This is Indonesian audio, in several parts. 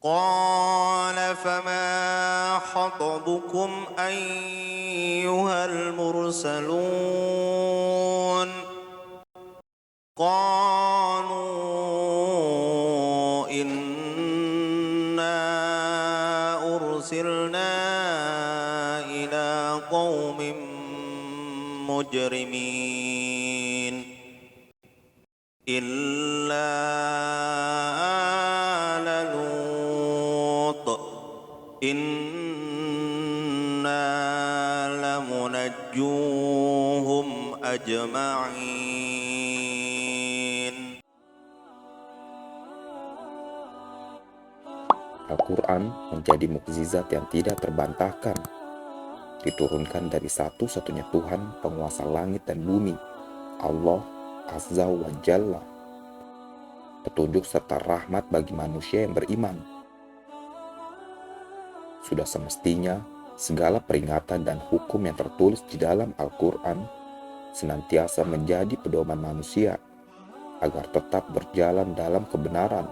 قال فما خطبكم أيها المرسلون قالوا إنا أرسلنا إلى قوم مجرمين إلا آل لوط إنا لمنجوهم أجمعين. Al-Quran menjadi mukjizat yang tidak terbantahkan, diturunkan dari satu-satunya Tuhan penguasa langit dan bumi, Allah Azza wa Jalla, petunjuk serta rahmat bagi manusia yang beriman. Sudah semestinya segala peringatan dan hukum yang tertulis di dalam Al-Quran senantiasa menjadi pedoman manusia agar tetap berjalan dalam kebenaran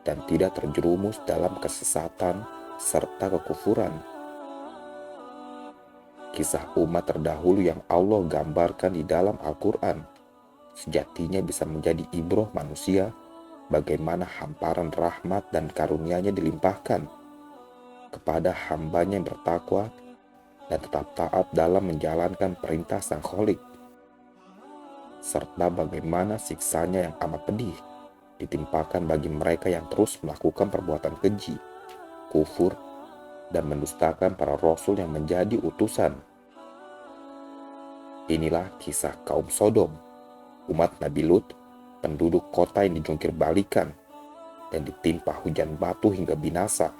dan tidak terjerumus dalam kesesatan serta kekufuran. Kisah umat terdahulu yang Allah gambarkan di dalam Al-Quran sejatinya bisa menjadi ibroh manusia bagaimana hamparan rahmat dan karunia-Nya dilimpahkan kepada hambanya yang bertakwa dan tetap taat dalam menjalankan perintah Sang Kholik, serta bagaimana siksanya yang amat pedih ditimpakan bagi mereka yang terus melakukan perbuatan keji, kufur, dan mendustakan para rasul yang menjadi utusan. Inilah kisah kaum Sodom, umat Nabi Lut, penduduk kota yang dijungkir balikan dan ditimpa hujan batu hingga binasa.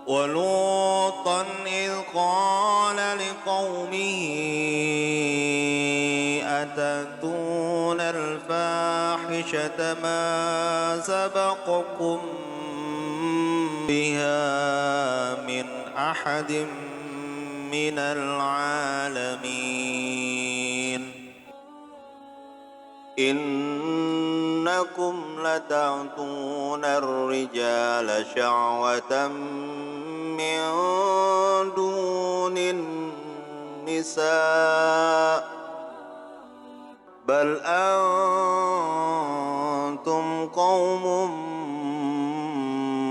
ولوطا إذ قال لقومه أتأتون الفاحشة ما سبقكم بها من أحد من العالمين إنكم لتأتون الرجال شهوة من دون النساء بل أنتم قوم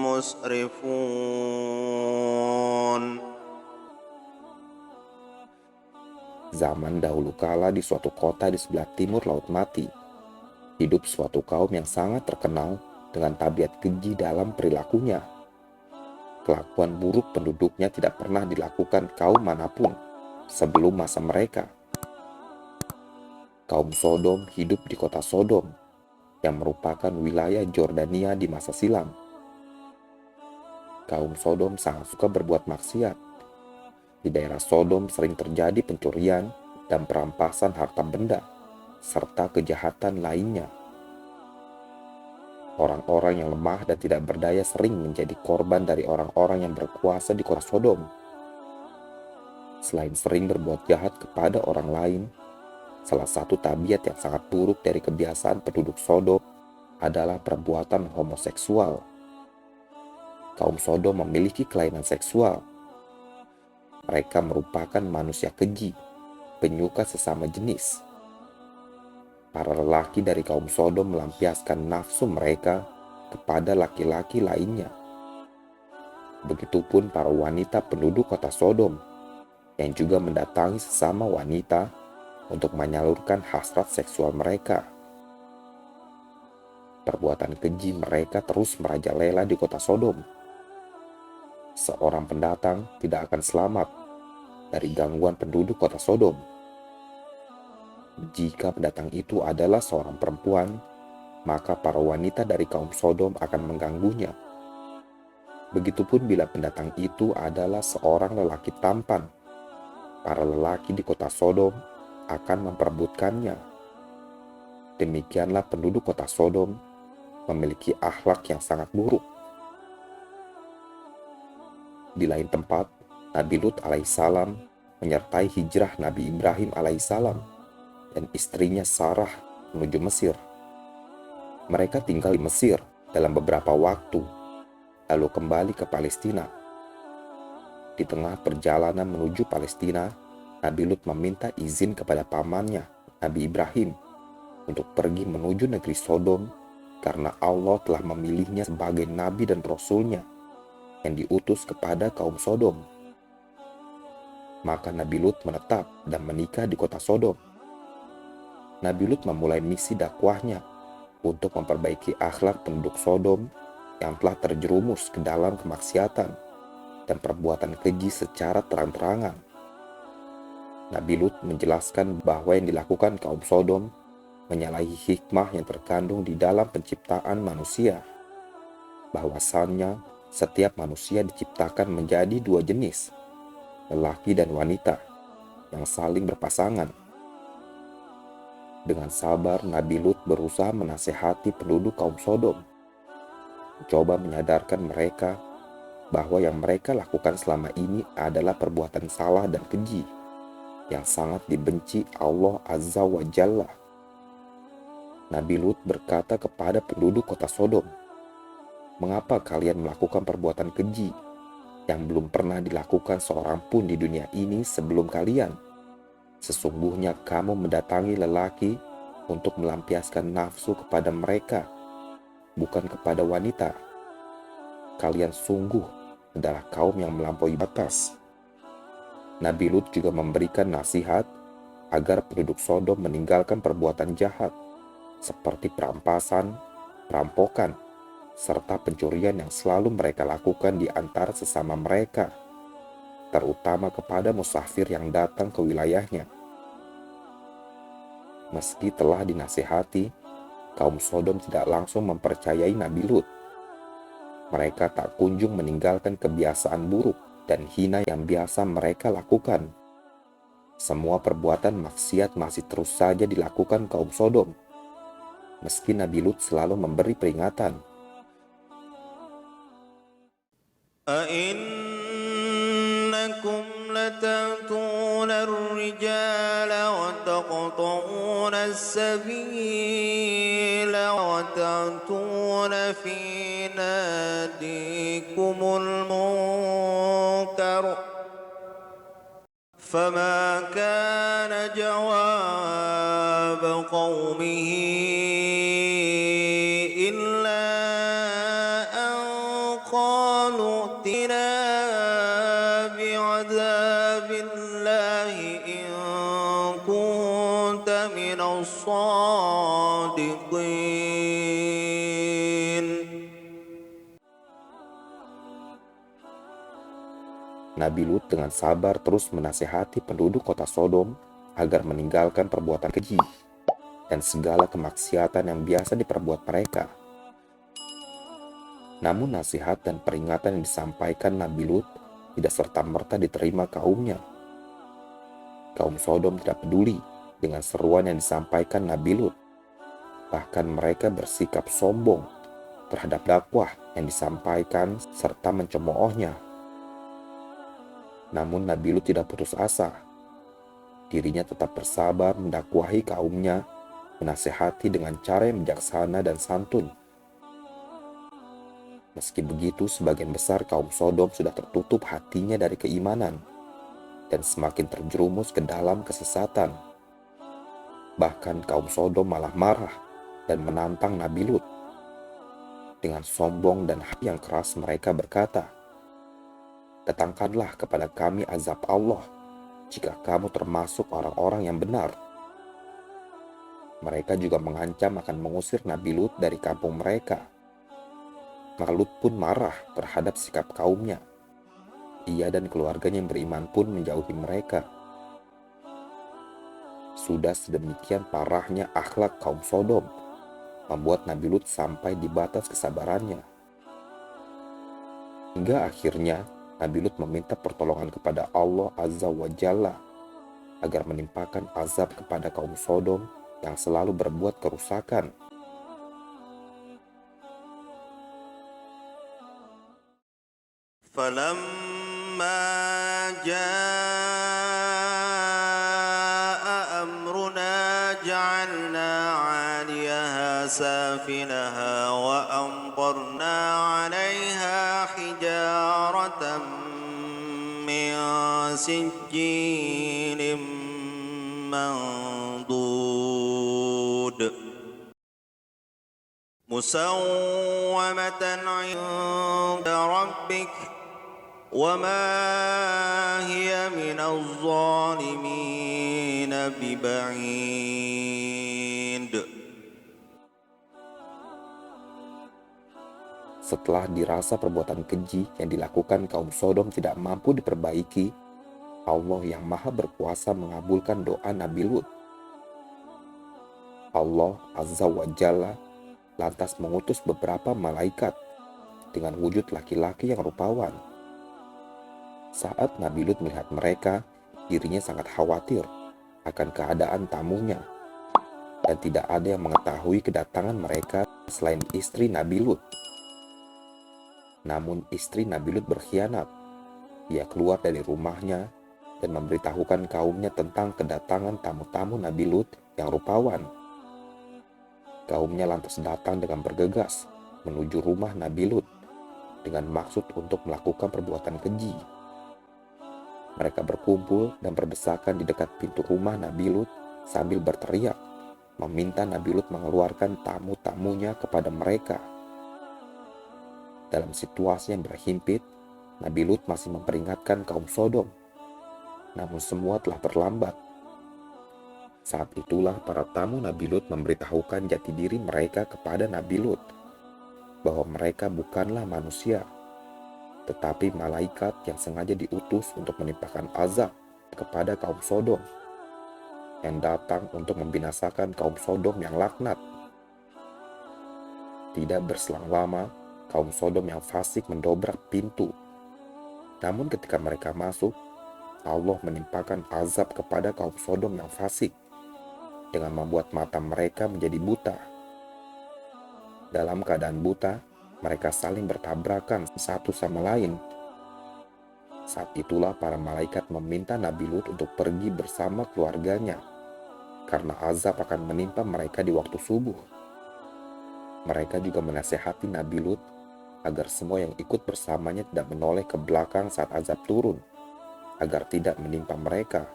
مسرفون. Zaman dahulu kala di suatu kota di sebelah timur Laut Mati, hidup suatu kaum yang sangat terkenal dengan tabiat keji dalam perilakunya. Kelakuan buruk penduduknya tidak pernah dilakukan kaum manapun sebelum masa mereka. Kaum Sodom hidup di kota Sodom, yang merupakan wilayah Jordania di masa silam. Kaum Sodom sangat suka berbuat maksiat. Di daerah Sodom sering terjadi pencurian dan perampasan harta benda, serta kejahatan lainnya. Orang-orang yang lemah dan tidak berdaya sering menjadi korban dari orang-orang yang berkuasa di kota Sodom. Selain sering berbuat jahat kepada orang lain, salah satu tabiat yang sangat buruk dari kebiasaan penduduk Sodom adalah perbuatan homoseksual. Kaum Sodom memiliki kelainan seksual. Mereka merupakan manusia keji, penyuka sesama jenis. Para lelaki dari kaum Sodom melampiaskan nafsu mereka kepada laki-laki lainnya. Begitupun para wanita penduduk kota Sodom yang juga mendatangi sesama wanita untuk menyalurkan hasrat seksual mereka. Perbuatan keji mereka terus merajalela di kota Sodom. Seorang pendatang tidak akan selamat dari gangguan penduduk kota Sodom. Jika pendatang itu adalah seorang perempuan, maka para wanita dari kaum Sodom akan mengganggunya. Begitupun bila pendatang itu adalah seorang lelaki tampan, para lelaki di kota Sodom akan memperebutkannya. Demikianlah penduduk kota Sodom memiliki akhlak yang sangat buruk. Di lain tempat, Nabi Lut alaihissalam menyertai hijrah Nabi Ibrahim alaihissalam dan istrinya Sarah menuju Mesir. Mereka tinggal di Mesir dalam beberapa waktu, lalu kembali ke Palestina. Di tengah perjalanan menuju Palestina, Nabi Lut meminta izin kepada pamannya, Nabi Ibrahim, untuk pergi menuju negeri Sodom karena Allah telah memilihnya sebagai nabi dan rasulnya yang diutus kepada kaum Sodom. Maka Nabi Lut menetap dan menikah di kota Sodom. Nabi Lut memulai misi dakwahnya untuk memperbaiki akhlak penduduk Sodom yang telah terjerumus ke dalam kemaksiatan dan perbuatan keji secara terang-terangan. Nabi Lut menjelaskan bahwa yang dilakukan kaum Sodom menyalahi hikmah yang terkandung di dalam penciptaan manusia. Bahwasannya setiap manusia diciptakan menjadi dua jenis, lelaki dan wanita, yang saling berpasangan. Dengan sabar, Nabi Lut berusaha menasehati penduduk kaum Sodom, mencoba menyadarkan mereka bahwa yang mereka lakukan selama ini adalah perbuatan salah dan keji yang sangat dibenci Allah Azza wa Jalla. Nabi Lut berkata kepada penduduk kota Sodom, "Mengapa kalian melakukan perbuatan keji yang belum pernah dilakukan seorang pun di dunia ini sebelum kalian? Sesungguhnya kamu mendatangi lelaki untuk melampiaskan nafsu kepada mereka, bukan kepada wanita. Kalian sungguh adalah kaum yang melampaui batas." Nabi Lut juga memberikan nasihat agar penduduk Sodom meninggalkan perbuatan jahat seperti perampasan, perampokan, serta pencurian yang selalu mereka lakukan di antara sesama mereka, terutama kepada musafir yang datang ke wilayahnya. Meski telah dinasihati, kaum Sodom tidak langsung mempercayai Nabi Lut. Mereka tak kunjung meninggalkan kebiasaan buruk dan hina yang biasa mereka lakukan. Semua perbuatan maksiat masih terus saja dilakukan kaum Sodom, meski Nabi Lut selalu memberi peringatan. أَإِنَّكُمْ لَتَأْتُونَ الرِّجَالَ وَتَقْطَعُونَ السَّبِيلَ وَتَأْتُونَ فِي نَادِيكُمُ الْمُنكَرَ فما كان جواب قومه إلا أن قالوا ائتنا بعذاب الله إن كنت من الصادقين. Nabi Lut dengan sabar terus menasihati penduduk kota Sodom agar meninggalkan perbuatan keji dan segala kemaksiatan yang biasa diperbuat mereka. Namun nasihat dan peringatan yang disampaikan Nabi Lut tidak serta-merta diterima kaumnya. Kaum Sodom tidak peduli dengan seruan yang disampaikan Nabi Lut. Bahkan mereka bersikap sombong terhadap dakwah yang disampaikan serta mencemoohnya. Namun Nabi Lut tidak putus asa. Dirinya tetap bersabar mendakwahi kaumnya, menasehati dengan cara yang bijaksana dan santun. Meski begitu, sebagian besar kaum Sodom sudah tertutup hatinya dari keimanan dan semakin terjerumus ke dalam kesesatan. Bahkan kaum Sodom malah marah dan menantang Nabi Lut. Dengan sombong dan hati yang keras mereka berkata, "Datangkanlah kepada kami azab Allah jika kamu termasuk orang-orang yang benar." Mereka juga mengancam akan mengusir Nabi Lut dari kampung mereka. Maka Lut pun marah terhadap sikap kaumnya. Ia dan keluarganya yang beriman pun menjauhi mereka. Sudah sedemikian parahnya akhlak kaum Sodom, membuat Nabi Lut sampai di batas kesabarannya. Hingga akhirnya Nabi Lut meminta pertolongan kepada Allah Azza wa Jalla agar menimpakan azab kepada kaum Sodom yang selalu berbuat kerusakan. فلما جاء أمرنا جعلنا عاليها سافلها وأمطرنا عليها حجارة من سجيل منضود مسومة عند ربك وما هي من الظالمين ببعيد. Setelah dirasa perbuatan keji yang dilakukan kaum Sodom tidak mampu diperbaiki, Allah yang Maha Berkuasa mengabulkan doa Nabi Lut. Allah Azza wa Jalla lantas mengutus beberapa malaikat dengan wujud laki-laki yang rupawan. Saat Nabi Lut melihat mereka, dirinya sangat khawatir akan keadaan tamunya, dan tidak ada yang mengetahui kedatangan mereka selain istri Nabi Lut. Namun istri Nabi Lut berkhianat. Ia keluar dari rumahnya dan memberitahukan kaumnya tentang kedatangan tamu-tamu Nabi Lut yang rupawan. Kaumnya lantas datang dengan bergegas menuju rumah Nabi Lut dengan maksud untuk melakukan perbuatan keji. Mereka berkumpul dan berdesakan di dekat pintu rumah Nabi Lut sambil berteriak, meminta Nabi Lut mengeluarkan tamu-tamunya kepada mereka. Dalam situasi yang berhimpit, Nabi Lut masih memperingatkan kaum Sodom, namun semua telah terlambat. Saat itulah para tamu Nabi Lut memberitahukan jati diri mereka kepada Nabi Lut, bahwa mereka bukanlah manusia, tetapi malaikat yang sengaja diutus untuk menimpakan azab kepada kaum Sodom, yang datang untuk membinasakan kaum Sodom yang laknat. Tidak berselang lama, kaum Sodom yang fasik mendobrak pintu. Namun ketika mereka masuk, Allah menimpakan azab kepada kaum Sodom yang fasik dengan membuat mata mereka menjadi buta. Dalam keadaan buta, mereka saling bertabrakan satu sama lain. Saat itulah para malaikat meminta Nabi Lut untuk pergi bersama keluarganya, karena azab akan menimpa mereka di waktu subuh. Mereka juga menasihati Nabi Lut agar semua yang ikut bersamanya tidak menoleh ke belakang saat azab turun, agar tidak menimpa mereka.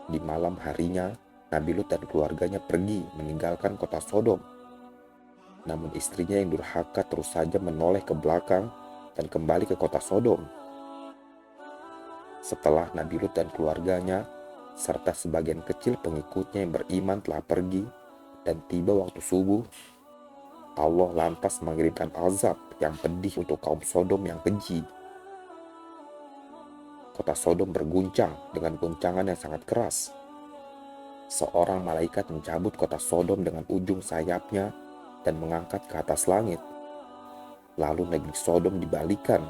Di malam harinya, Nabi Lut dan keluarganya pergi meninggalkan kota Sodom. Namun istrinya yang durhaka terus saja menoleh ke belakang dan kembali ke kota Sodom. Setelah Nabi Lut dan keluarganya, serta sebagian kecil pengikutnya yang beriman telah pergi, dan tiba waktu subuh, Allah lantas mengirimkan azab yang pedih untuk kaum Sodom yang keji. Kota Sodom berguncang dengan guncangan yang sangat keras. Seorang malaikat mencabut kota Sodom dengan ujung sayapnya dan mengangkat ke atas langit. Lalu negeri Sodom dibalikan.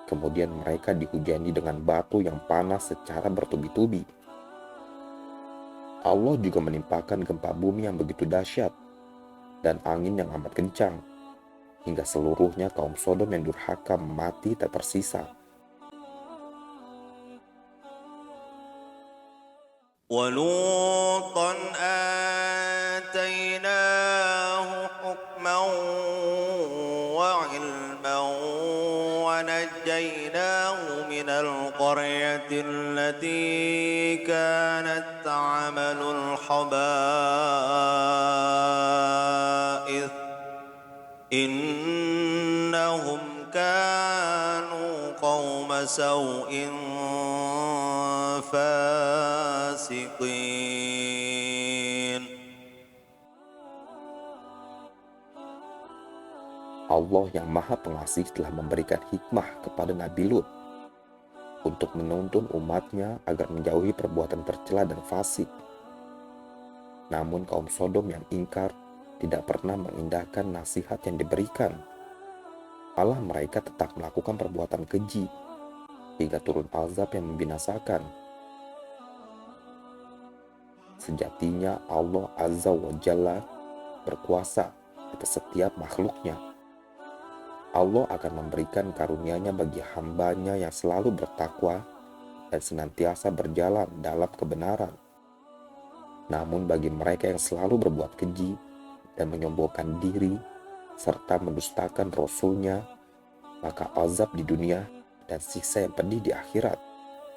Kemudian mereka dihujani dengan batu yang panas secara bertubi-tubi. Allah juga menimpakan gempa bumi yang begitu dahsyat dan angin yang amat kencang, hingga seluruhnya kaum Sodom yang durhaka mati tak tersisa. وَلُوطًا آتَيْنَاهُ حُكْمًا وَعِلْمًا وَنَجَّيْنَاهُ مِنَ الْقَرْيَةِ الَّتِي كَانَتْ تَعْمَلُ الْخَبَائِثَ إِنَّهُمْ كَانُوا قَوْمَ سَوْءٍ فَاسِقِينَ. Allah yang Maha Pengasih telah memberikan hikmah kepada Nabi Lut untuk menuntun umatnya agar menjauhi perbuatan tercela dan fasik. Namun kaum Sodom yang ingkar tidak pernah mengindahkan nasihat yang diberikan. Malah mereka tetap melakukan perbuatan keji hingga turun azab yang membinasakan. Sejatinya Allah Azza wa Jalla berkuasa atas setiap makhluknya. Allah akan memberikan karunia-Nya bagi hamba-Nya yang selalu bertakwa dan senantiasa berjalan dalam kebenaran. Namun bagi mereka yang selalu berbuat keji dan menyombongkan diri serta mendustakan Rasul-Nya, maka azab di dunia dan siksa yang pedih di akhirat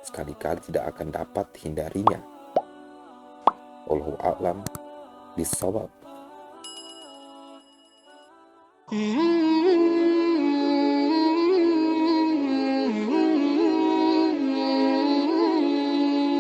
sekali-kali tidak akan dapat hindarinya. Wallahu a'lam bishawab.